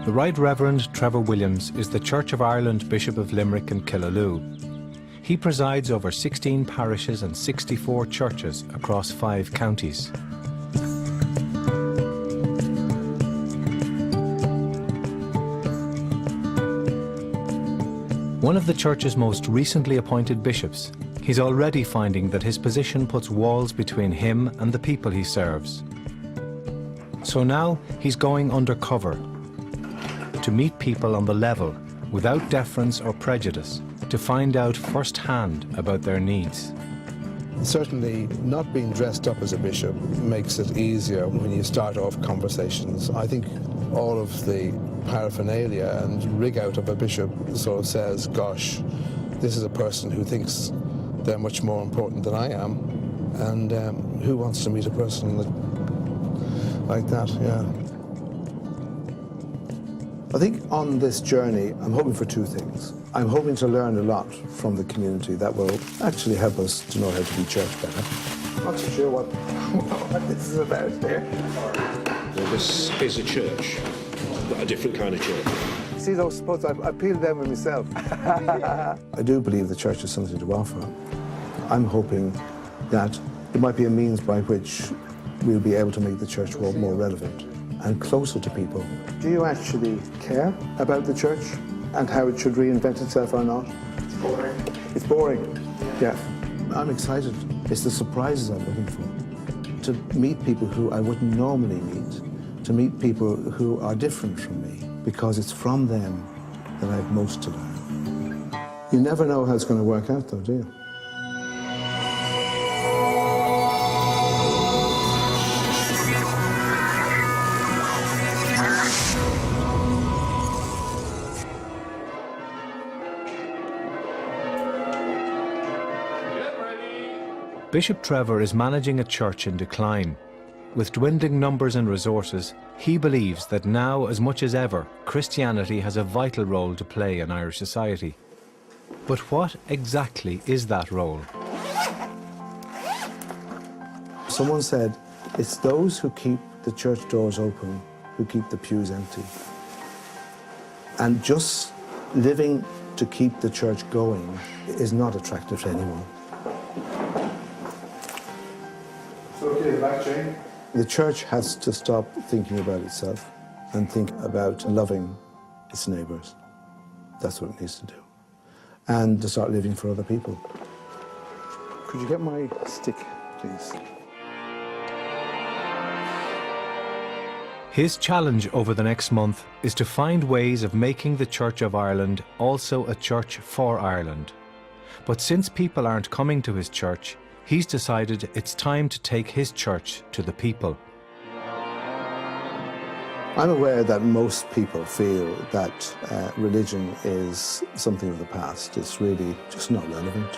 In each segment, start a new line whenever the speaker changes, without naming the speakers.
The Right Reverend Trevor Williams is the Church of Ireland Bishop of Limerick and Killaloe. He presides over 16 parishes and 64 churches across 5 counties. One of the Church's most recently appointed bishops, he's already finding that his position puts walls between him and the people he serves. So now he's going undercover to meet people on the level, without deference or prejudice, to find out firsthand about their needs.
Certainly, not being dressed up as a bishop makes it easier when you start off conversations. I think all of the paraphernalia and rig out of a bishop sort of says, gosh, this is a person who thinks they're much more important than I am, and who wants to meet a person like that, yeah. I think on this journey, I'm hoping for 2 things. I'm hoping to learn a lot from the community that will actually help us to know how to be church better. I'm not so sure what this is about here.
Well, this is a church, but a different kind of church.
See those spots? I peeled them with myself. I do believe the church has something to offer. I'm hoping that it might be a means by which we'll be able to make the church more relevant and closer to people. Do you actually care about the church and how it should reinvent itself or not?
It's boring.
It's boring, yeah. I'm excited. It's the surprises I'm looking for. To meet people who I wouldn't normally meet, to meet people who are different from me, because it's from them that I have most to learn. You never know how it's going to work out, though, do you?
Bishop Trevor is managing a church in decline. With dwindling numbers and resources, he believes that now, as much as ever, Christianity has a vital role to play in Irish society. But what exactly is that role?
Someone said, it's those who keep the church doors open who keep the pews empty. And just living to keep the church going is not attractive to anyone. The church has to stop thinking about itself and think about loving its neighbours. That's what it needs to do. And to start living for other people. Could you get my stick, please?
His challenge over the next month is to find ways of making the Church of Ireland also a church for Ireland. But since people aren't coming to his church, he's decided it's time to take his church to the people.
I'm aware that most people feel that religion is something of the past. It's really just not relevant.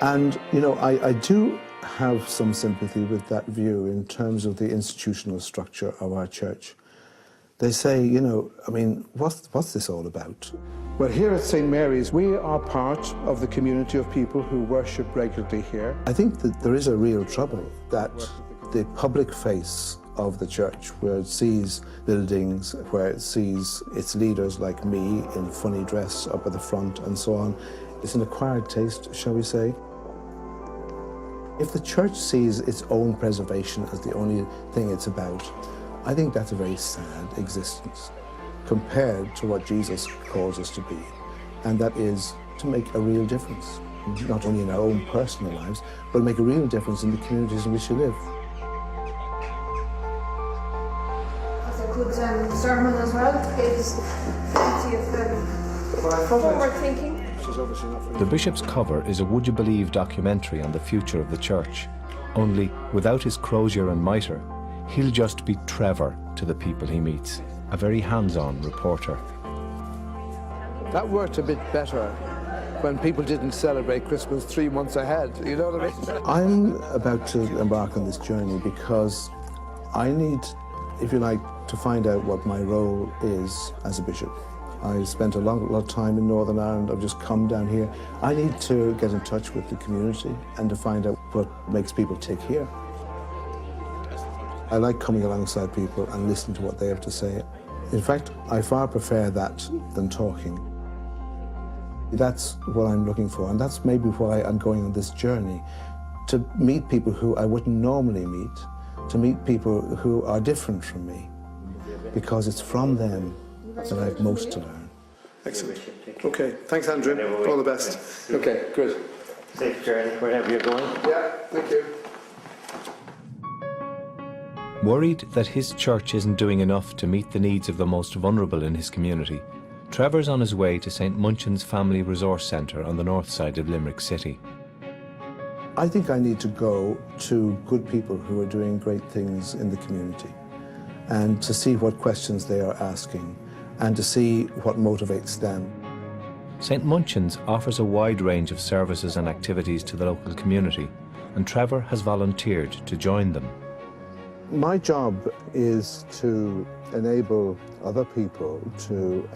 And, you know, I do have some sympathy with that view in terms of the institutional structure of our church. They say, you know, I mean, what's this all about? Well, here at St. Mary's, we are part of the community of people who worship regularly here. I think that there is a real trouble that the public face of the church, where it sees buildings, where it sees its leaders like me in funny dress up at the front and so on, it's an acquired taste, shall we say. If the church sees its own preservation as the only thing it's about, I think that's a very sad existence compared to what Jesus calls us to be, and that is to make a real difference, not only in our own personal lives, but make a real difference in the communities in which you live.
That's a good sermon as well. Gives plenty of forward thinking.
The Bishop's Cover is a would you believe documentary on the future of the church. Only, without his crozier and mitre, he'll just be Trevor to the people he meets, a very hands-on reporter.
That worked a bit better when people didn't celebrate Christmas 3 months ahead, you know what I mean? I'm about to embark on this journey because I need, if you like, to find out what my role is as a bishop. I spent a lot of time in Northern Ireland. I've just come down here. I need to get in touch with the community and to find out what makes people tick here. I like coming alongside people and listening to what they have to say. In fact, I far prefer that than talking. That's what I'm looking for, and that's maybe why I'm going on this journey, to meet people who I wouldn't normally meet, to meet people who are different from me, because it's from them that I have most to learn. Excellent. Okay, thanks Andrew. All the best. Okay, good.
Safe journey wherever you're going.
Yeah, thank you.
Worried that his church isn't doing enough to meet the needs of the most vulnerable in his community, Trevor's on his way to St Munchin's Family Resource Centre on the north side of Limerick City.
I think I need to go to good people who are doing great things in the community and to see what questions they are asking and to see what motivates them.
St Munchin's offers a wide range of services and activities to the local community, and Trevor has volunteered to join them.
My job is to enable other people to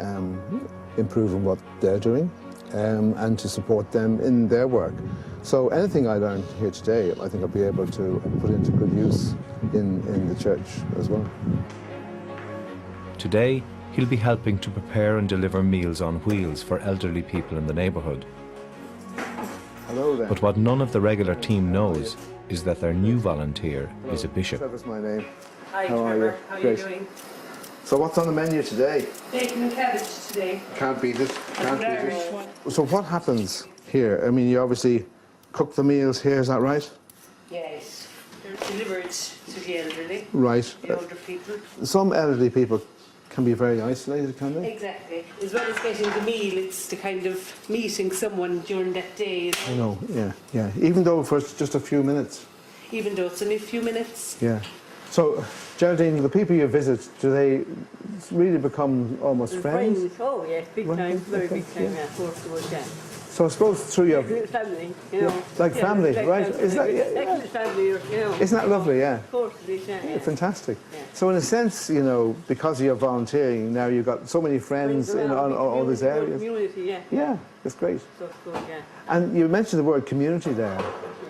improve on what they're doing and to support them in their work. So anything I learned here today, I think I'll be able to put into good use in the church as well.
Today, he'll be helping to prepare and deliver meals on wheels for elderly people in the neighbourhood.
Hello there.
But what none of the regular team knows is that their new volunteer is a bishop.
Trevor's my name.
Hi,
How are
Trevor.
you?
How are
Great.
you doing?
So what's on the menu today?
Bacon and cabbage today.
Can't beat it. Can't
An
beat
Irish
it.
one.
So what happens here? I mean, you obviously cook the meals here, is that right?
Yes. They're delivered to the elderly,
Right.
the older people.
Some elderly people can be very isolated, can they?
Exactly. As well as getting the meal, it's the kind of meeting someone during that day.
I know, yeah. Even though for just a few minutes.
Even though it's only a few minutes.
Yeah. So, Geraldine, the people you visit, do they really become almost friends?
Oh, yes, big
Right,
time, very
okay,
big time,
yeah.
yeah, of course it was, yeah.
So I suppose through your...
Little family, you know.
like
Yeah,
family,
like
right?
family,
Is that-
like
yeah.
little family, you know.
Isn't that lovely, yeah?
Of course it is, yeah.
Fantastic.
Yeah.
So in a sense, you know, because you're volunteering, now you've got so many friends in all these areas.
Community, yeah.
Yeah, that's great.
So it's good, yeah.
And you mentioned the word community there.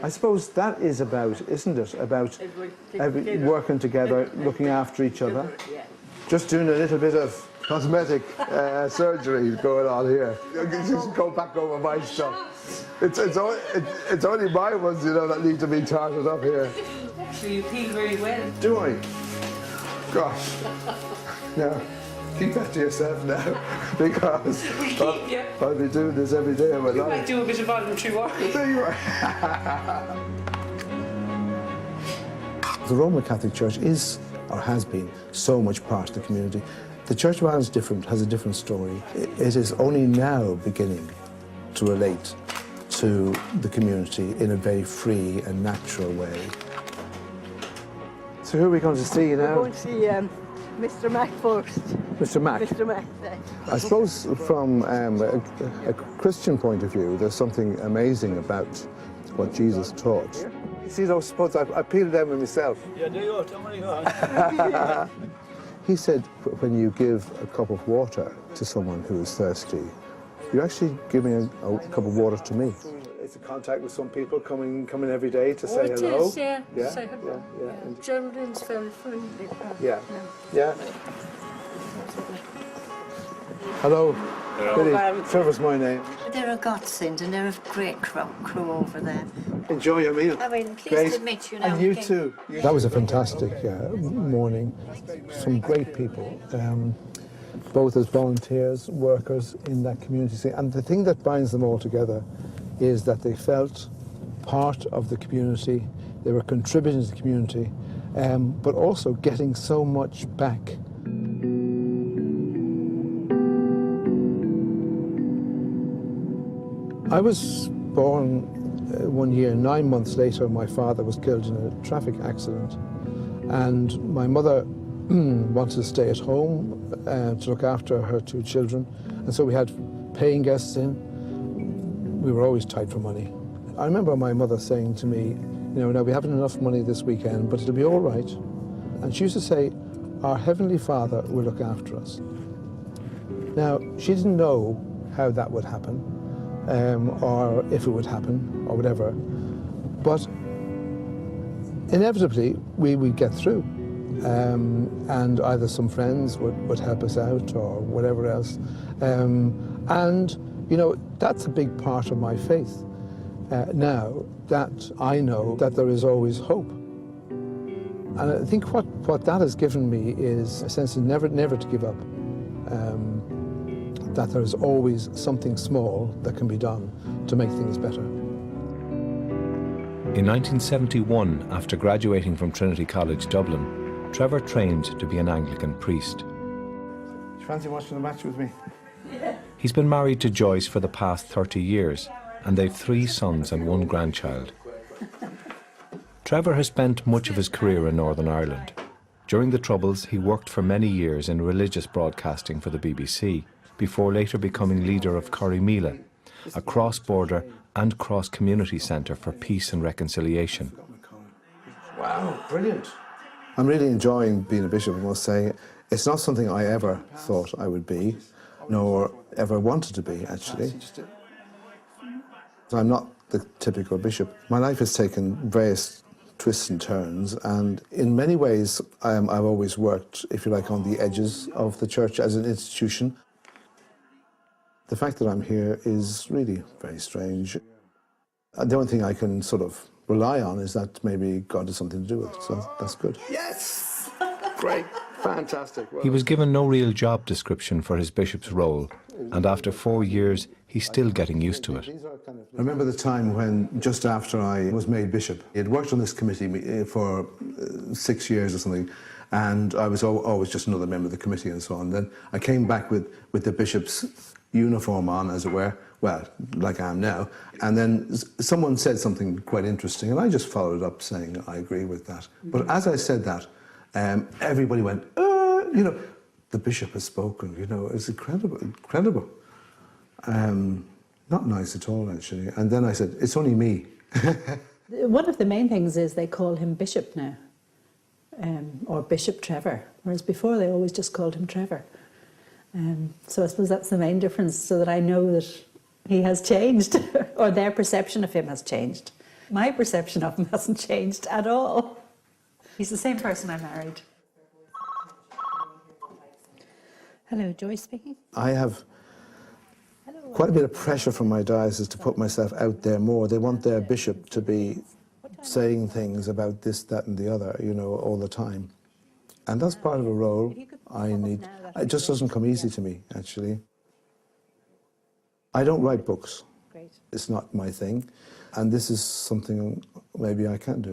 I suppose that is about, isn't it, about
Everybody together.
working together, looking after each other.
Yeah.
Just doing a little bit of cosmetic surgery going on here. Just go back over my stuff. It's only my ones, you know, that need to be tarted up here.
So you feel very well.
Do I? Gosh. No. Keep that to yourself now, because
you.
I'll be doing this every day of my
You might
life.
do a bit of voluntary work.
There you are. The Roman Catholic Church is, or has been, so much part of the community. The Church of Ireland is different, has a different story. It is only now beginning to relate to the community in a very free and natural way. So who are we going to see
We're
now?
going to see Mr. Mac first.
Mr. Mack.
Mr. Mac.
I suppose from a Christian point of view, there's something amazing about what Jesus taught. You see those spuds? I peeled them with myself.
Yeah, there you are. Tell me how.
He said when you give a cup of water to someone who is thirsty, you're actually giving a cup of water to me. It's a contact with some people coming every day to say
it
hello.
is, yeah.
Yeah,
Say hello.
yeah. And-
Geraldine's very friendly.
yeah. Yeah. Hello. Billy. Trevor's my name.
They're a godsend and they're a great crew over there.
Enjoy your meal.
I mean, pleased
Great.
to meet you now.
And you too. That was a fantastic morning. Some great people, both as volunteers, workers in that community. And the thing that binds them all together is that they felt part of the community, they were contributing to the community, but also getting so much back. I was born one year, 9 months later, my father was killed in a traffic accident. And my mother wanted to stay at home to look after her 2 children. And so we had paying guests in. We were always tight for money. I remember my mother saying to me, you know, now we haven't enough money this weekend, but it'll be all right. And she used to say, our Heavenly Father will look after us. Now, she didn't know how that would happen. Or if it would happen, or whatever. But inevitably, we would get through. and either some friends would help us out or whatever else. And, you know, that's a big part of my faith now, that I know that there is always hope. And I think what that has given me is a sense of never to give up, that there is always something small that can be done to make things better.
In 1971, after graduating from Trinity College, Dublin, Trevor trained to be an Anglican priest.
Do you fancy watching a match with me?
He's been married to Joyce for the past 30 years, and they've 3 sons and 1 grandchild. Trevor has spent much of his career in Northern Ireland. During the Troubles, he worked for many years in religious broadcasting for the BBC, before later becoming leader of Corrymeela, a cross-border and cross-community centre for peace and reconciliation.
Wow, brilliant. I'm really enjoying being a bishop, I must say. It's not something I ever thought I would be, nor ever wanted to be, actually. I'm not the typical bishop. My life has taken various twists and turns, and in many ways I've always worked, if you like, on the edges of the church as an institution. The fact that I'm here is really very strange. The only thing I can sort of rely on is that maybe God has something to do with it, so that's good. Yes! Great, fantastic. Well,
He was given no real job description for his bishop's role, and after 4 years, he's still getting used to it.
I remember the time when, just after I was made bishop, I had worked on this committee for 6 years or something, and I was always just another member of the committee and so on. Then I came back with the bishop's uniform on, as it were, well, like I am now, and then someone said something quite interesting, and I just followed up saying, I agree with that. But as I said that, everybody went, you know, the bishop has spoken, you know, it's incredible, incredible. Not nice at all, actually. And then I said, it's only me.
One of the main things is they call him Bishop now, or Bishop Trevor, whereas before they always just called him Trevor. So I suppose that's the main difference, so that I know that he has changed, or their perception of him has changed. My perception of him hasn't changed at all. He's the same person I married. Hello, Joyce speaking.
I have quite a bit of pressure from my diocese to put myself out there more. They want their bishop to be saying things about this, that and the other, you know, all the time. And that's part of a role I need. It just doesn't come easy to me, actually. I don't write books. It's not my thing. And this is something maybe I can do.